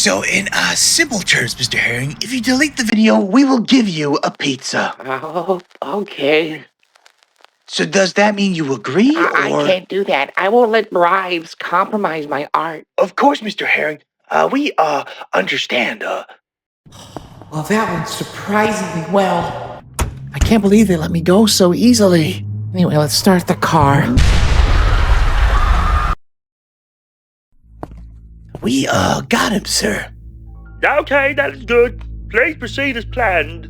So in simple terms, Mr. Herring, if you delete the video, we will give you a pizza. Oh, okay. So does that mean you agree, or...? I can't do that. I won't let bribes compromise my art. Of course, Mr. Herring. We understand, Well, that went surprisingly well. I can't believe they let me go so easily. Anyway, let's start the car. We, got him, sir. Okay, that is good. Please proceed as planned.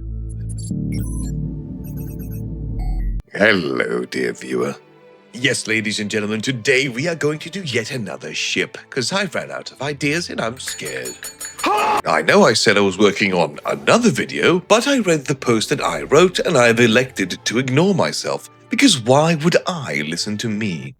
Hello, dear viewer. Yes, ladies and gentlemen, today we are going to do yet another ship, because I ran out of ideas and I'm scared. I know I said I was working on another video, but I read the post that I wrote and I've elected to ignore myself, because why would I listen to me?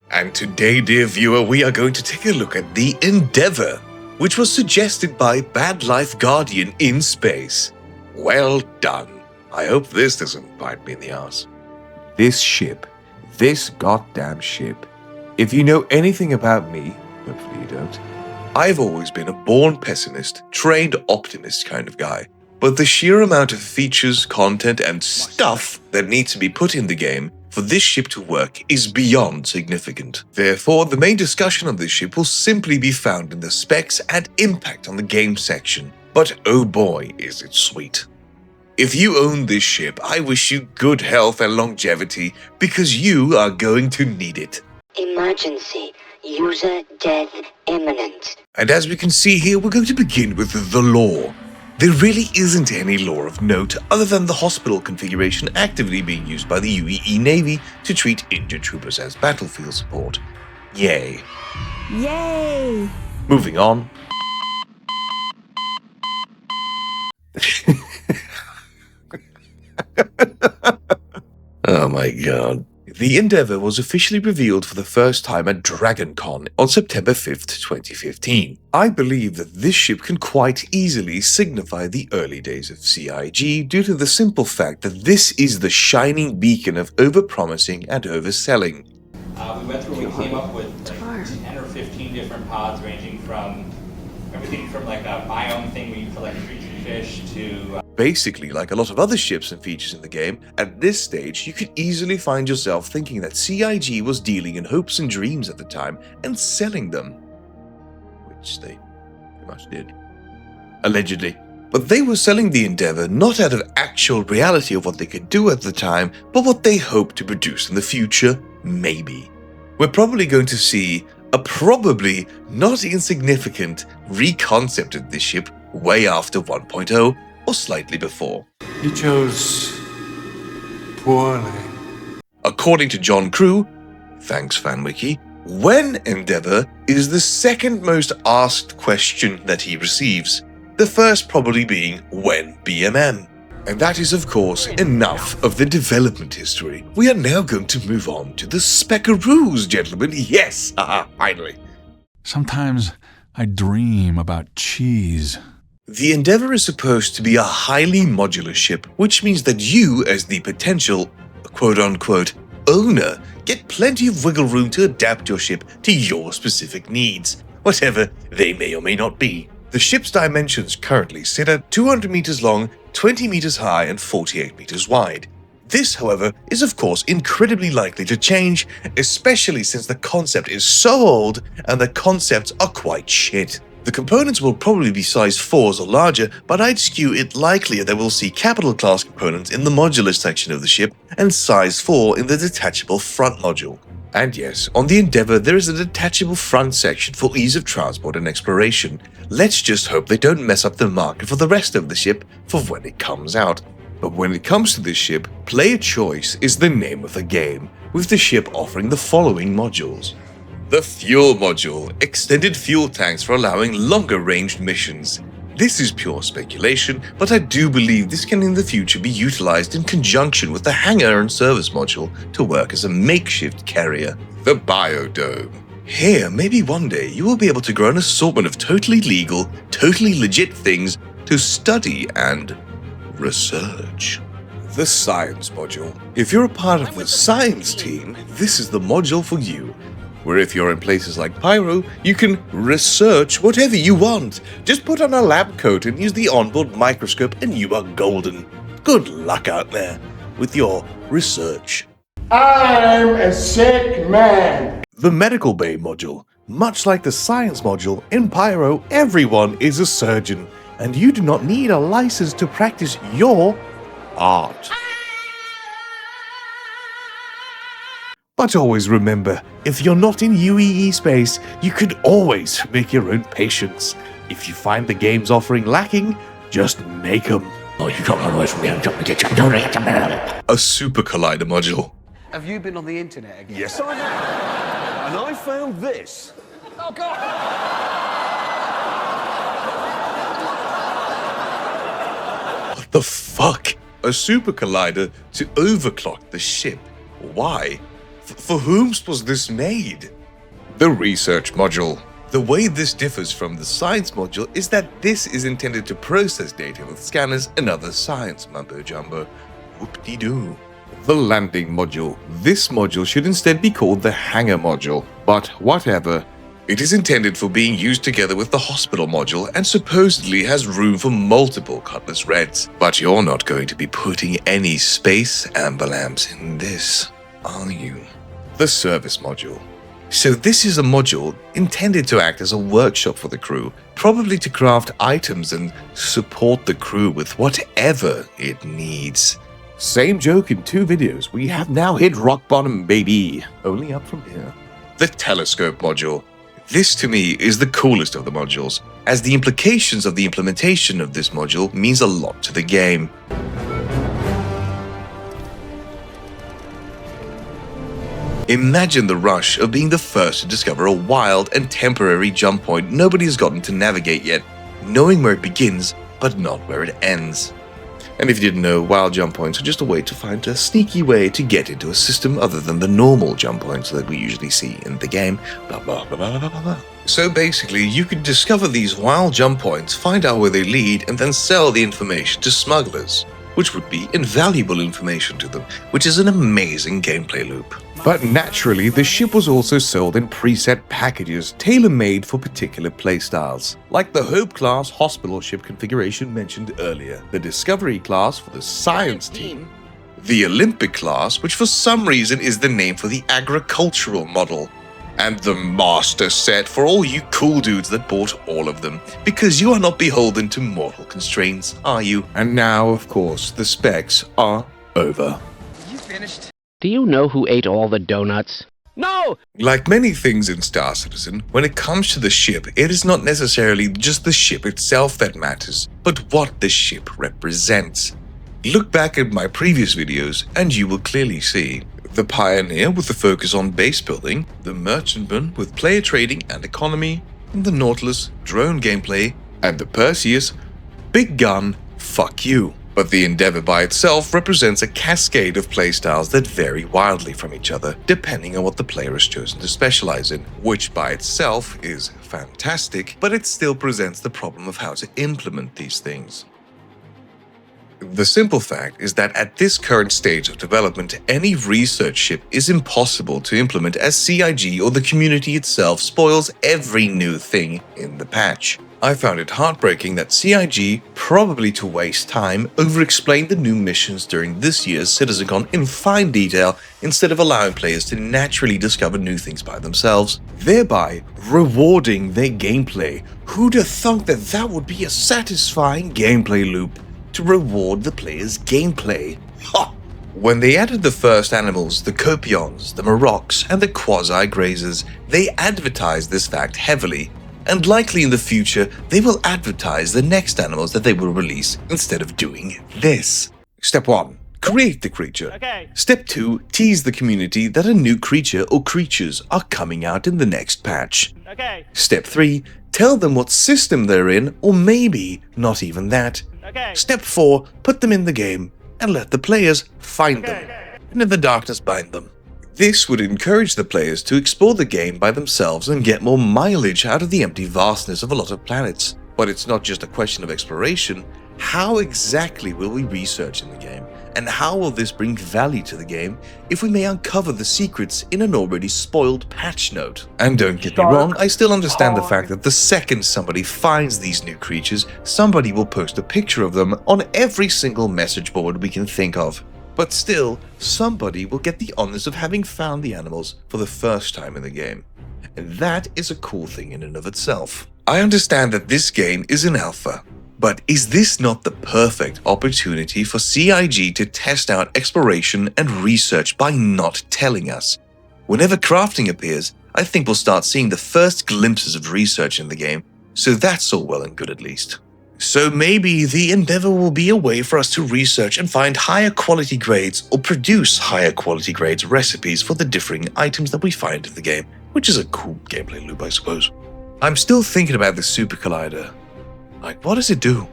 And today, dear viewer, we are going to take a look at the Endeavour, which was suggested by Bad Life Guardian in space. Well done. I hope this doesn't bite me in the ass. This goddamn ship. If you know anything about me, hopefully you don't, I've always been a born pessimist, trained optimist kind of guy. But the sheer amount of features, content, and stuff that needs to be put in the game for this ship to work is beyond significant. Therefore, the main discussion on this ship will simply be found in the specs and impact on the game section. But oh boy, is it sweet. If you own this ship, I wish you good health and longevity, because you are going to need it. Emergency. User death imminent. And as we can see here, we're going to begin with the lore. There really isn't any lore of note other than the hospital configuration actively being used by the UEE Navy to treat injured troopers as battlefield support. Yay. Yay! Moving on. Oh my god. The Endeavour was officially revealed for the first time at DragonCon on September 5th, 2015. I believe that this ship can quite easily signify the early days of CIG due to the simple fact that this is the shining beacon of overpromising and overselling. We came up with 10 or 15 different pods ranging from everything from like a biome thing where you collect creature fish to... Basically, like a lot of other ships and features in the game, at this stage you could easily find yourself thinking that CIG was dealing in hopes and dreams at the time and selling them. Which they pretty much did. Allegedly. But they were selling the Endeavour not out of actual reality of what they could do at the time, but what they hoped to produce in the future, maybe. We're probably going to see a probably not insignificant reconcept of this ship way after 1.0 or slightly before. You chose poorly. According to John Crew, thanks FanWiki, when Endeavour is the second most asked question that he receives, the first probably being when BMM. And that is of course enough of the development history. We are now going to move on to the speckaroos, gentlemen. Yes, finally. Sometimes I dream about cheese. The Endeavour is supposed to be a highly modular ship, which means that you, as the potential quote-unquote owner, get plenty of wiggle room to adapt your ship to your specific needs, whatever they may or may not be. The ship's dimensions currently sit at 200 meters long, 20 meters high, and 48 meters wide. This, however, is of course incredibly likely to change, especially since the concept is so old and the concepts are quite shit. The components will probably be size 4s or larger, but I'd skew it likelier that we'll see capital class components in the modular section of the ship and size 4 in the detachable front module. And yes, on the Endeavour there is a detachable front section for ease of transport and exploration. Let's just hope they don't mess up the market for the rest of the ship for when it comes out. But when it comes to this ship, player choice is the name of the game, with the ship offering the following modules. The fuel module, extended fuel tanks for allowing longer ranged missions. This is pure speculation, but I do believe this can in the future be utilized in conjunction with the hangar and service module to work as a makeshift carrier. The biodome. Here, maybe one day you will be able to grow an assortment of totally legal, totally legit things to study and research. The science module. If you're a part of the science team, this is the module for you. where if you're in places like Pyro, you can research whatever you want. Just put on a lab coat and use the onboard microscope and you are golden. Good luck out there with your research. I'm a sick man. The Medical Bay module. Much like the Science module, in Pyro, everyone is a surgeon, and you do not need a license to practice your art. But always remember, if you're not in UEE space, you could always make your own patients. If you find the game's offering lacking, just make them. Oh, you don't run away from me. I'm trying to get you. A Super Collider module. Have you been on the internet again? Yes, I have. And I found this. Oh, God! What the fuck? A Super Collider to overclock the ship. Why? For whom was this made? The Research module. The way this differs from the Science module is that this is intended to process data with scanners and other science mumbo-jumbo. Whoop-de-doo. The Landing module. This module should instead be called the Hangar module, but whatever. It is intended for being used together with the Hospital module and supposedly has room for multiple Cutlass Reds. But you're not going to be putting any space amber lamps in this, are you? The Service module. So this is a module intended to act as a workshop for the crew, probably to craft items and support the crew with whatever it needs. Same joke in 2 videos, we have now hit rock bottom, baby. Only up from here. The Telescope module. This to me is the coolest of the modules, as the implications of the implementation of this module means a lot to the game. Imagine the rush of being the first to discover a wild and temporary jump point nobody has gotten to navigate yet, knowing where it begins, but not where it ends. And if you didn't know, wild jump points are just a way to find a sneaky way to get into a system other than the normal jump points that we usually see in the game. Blah, blah, blah, blah, blah, blah. So basically, you could discover these wild jump points, find out where they lead, and then sell the information to smugglers, which would be invaluable information to them, which is an amazing gameplay loop. But naturally, the ship was also sold in preset packages tailor-made for particular playstyles, like the Hope class hospital ship configuration mentioned earlier, the Discovery class for the Science team, the Olympic class, which for some reason is the name for the agricultural model, and the Master set for all you cool dudes that bought all of them, because you are not beholden to mortal constraints, are you? And now, of course, the specs are over. You finished? Do you know who ate all the donuts? No! Like many things in Star Citizen, when it comes to the ship, it is not necessarily just the ship itself that matters, but what the ship represents. Look back at my previous videos and you will clearly see the Pioneer with the focus on base building, the Merchantman with player trading and economy, the Nautilus, drone gameplay, and the Perseus, big gun, fuck you. But the Endeavour by itself represents a cascade of playstyles that vary wildly from each other, depending on what the player has chosen to specialize in, which by itself is fantastic, but it still presents the problem of how to implement these things. The simple fact is that at this current stage of development, any research ship is impossible to implement as CIG or the community itself spoils every new thing in the patch. I found it heartbreaking that CIG, probably to waste time, over-explained the new missions during this year's CitizenCon in fine detail instead of allowing players to naturally discover new things by themselves, thereby rewarding their gameplay. Who'd have thunk that that would be a satisfying gameplay loop? To reward the player's gameplay. Ha! When they added the first animals, the Copions, the Marocs, and the Quasi-Grazers, they advertised this fact heavily, and likely in the future, they will advertise the next animals that they will release instead of doing this. Step 1. Create the creature. Okay. Step 2. Tease the community that a new creature or creatures are coming out in the next patch. Okay. Step 3. Tell them what system they're in, or maybe not even that. Okay. Step 4. Put them in the game and let the players find them, and in the darkness bind them. This would encourage the players to explore the game by themselves and get more mileage out of the empty vastness of a lot of planets. But it's not just a question of exploration. How exactly will we research in the game? And how will this bring value to the game if we may uncover the secrets in an already spoiled patch note? And don't get me wrong, I still understand the fact that the second somebody finds these new creatures, somebody will post a picture of them on every single message board we can think of. But still, somebody will get the honors of having found the animals for the first time in the game. And that is a cool thing in and of itself. I understand that this game is an alpha. But is this not the perfect opportunity for CIG to test out exploration and research by not telling us? Whenever crafting appears, I think we'll start seeing the first glimpses of research in the game, so that's all well and good at least. So maybe the Endeavour will be a way for us to research and find higher quality grades or produce higher quality grades recipes for the differing items that we find in the game, which is a cool gameplay loop, I suppose. I'm still thinking about the Super Collider. Like, what does it do?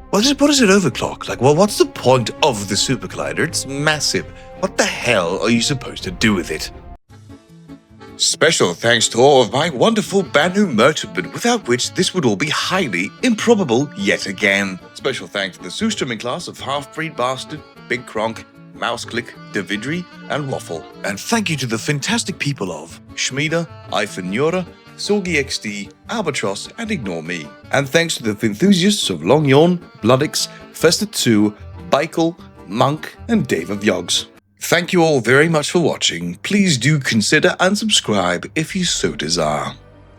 What does it overclock? Like, well, what's the point of the Super Collider? It's massive. What the hell are you supposed to do with it? Special thanks to all of my wonderful Banu merchantmen, without which this would all be highly improbable yet again. Special thanks to the Susterman class of Half-Breed Bastard, Big Kronk, Mouseclick, Davidri, and Waffle. And thank you to the fantastic people of Schmieda, Ifenura, Sorgi XD, Albatross, and Ignore Me. And thanks to the enthusiasts of Long Yawn, Bloodix, Festa 2, Beichel, Monk, and Dave of Yogs. Thank you all very much for watching. Please do consider and subscribe if you so desire.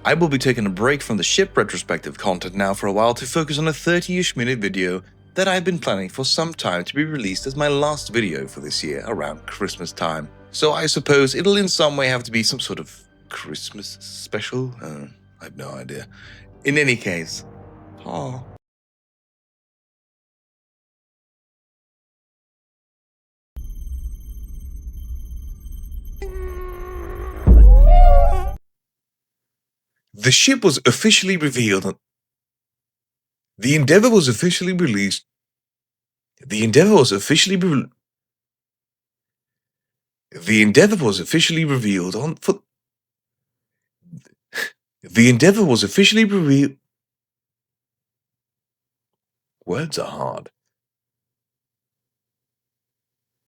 I will be taking a break from the ship retrospective content now for a while to focus on a 30-ish minute video that I've been planning for some time to be released as my last video for this year around Christmas time. So I suppose it'll in some way have to be some sort of Christmas special? I have no idea. In any case, The ship was officially revealed on... The Endeavour was officially released... The Endeavour was officially The Endeavour was officially revealed on... The Endeavour was officially revealed... Words are hard.